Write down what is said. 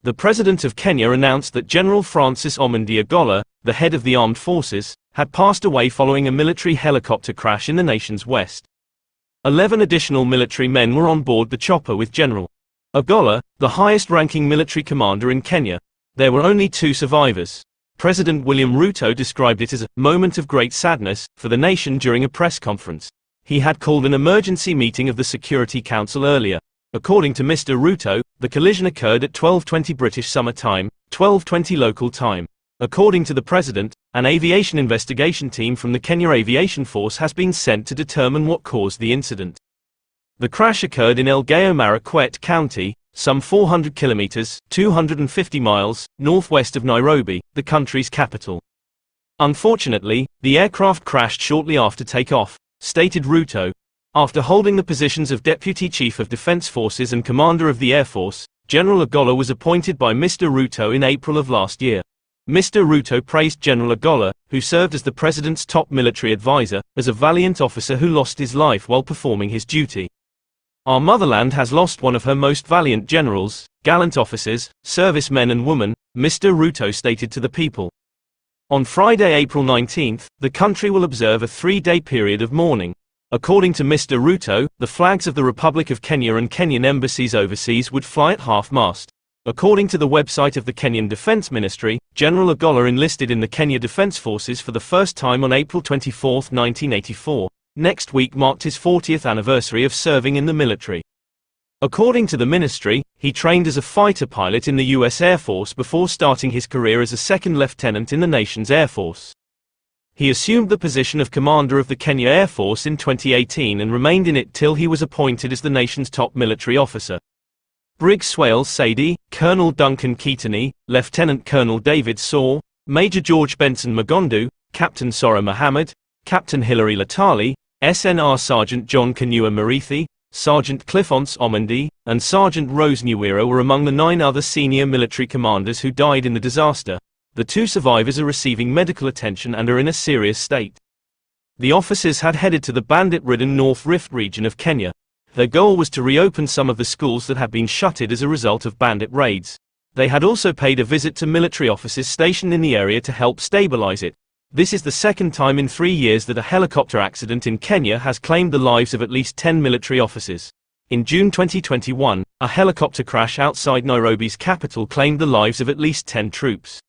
The President of Kenya announced that General Francis Omondi Ogolla, the head of the armed forces, had passed away following a military helicopter crash in the nation's west. 11 additional military men were on board the chopper with General Ogolla, the highest-ranking military commander in Kenya. There were only 2 survivors. President William Ruto described it as a moment of great sadness for the nation during a press conference. He had called an emergency meeting of the Security Council earlier. According to Mr. Ruto, the collision occurred at 12:20 British Summer Time, 12:20 local time. According to the president, an aviation investigation team from the Kenya Aviation Force has been sent to determine what caused the incident. The crash occurred in Elgeyo Marakwet County, some 400 kilometers, 250 miles, northwest of Nairobi, the country's capital. Unfortunately, the aircraft crashed shortly after takeoff, stated Ruto. After holding the positions of Deputy Chief of Defense Forces and Commander of the Air Force, General Ogolla was appointed by Mr. Ruto in April of last year. Mr. Ruto praised General Ogolla, who served as the president's top military advisor, as a valiant officer who lost his life while performing his duty. Our motherland has lost one of her most valiant generals, gallant officers, servicemen and women, Mr. Ruto stated to the people. On Friday, April 19th, the country will observe a 3-day period of mourning. According to Mr. Ruto, the flags of the Republic of Kenya and Kenyan embassies overseas would fly at half-mast. According to the website of the Kenyan Defense Ministry, General Ogolla enlisted in the Kenya Defense Forces for the first time on April 24, 1984. Next week marked his 40th anniversary of serving in the military. According to the ministry, he trained as a fighter pilot in the U.S. Air Force before starting his career as a second lieutenant in the nation's Air Force. He assumed the position of commander of the Kenya Air Force in 2018 and remained in it till he was appointed as the nation's top military officer. Brig Swale Sadie, Colonel Duncan Keatoney, Lieutenant Colonel David Saw, Major George Benson Magondu, Captain Sora Mohammed, Captain Hilary Latali, SNR Sergeant John Kanua Marithi, Sergeant Cliffonse Omondi, and Sergeant Rose Nyawira were among the 9 other senior military commanders who died in the disaster. The 2 survivors are receiving medical attention and are in a serious state. The officers had headed to the bandit-ridden North Rift region of Kenya. Their goal was to reopen some of the schools that had been shuttered as a result of bandit raids. They had also paid a visit to military officers stationed in the area to help stabilize it. This is the second time in 3 years that a helicopter accident in Kenya has claimed the lives of at least 10 military officers. In June 2021, a helicopter crash outside Nairobi's capital claimed the lives of at least 10 troops.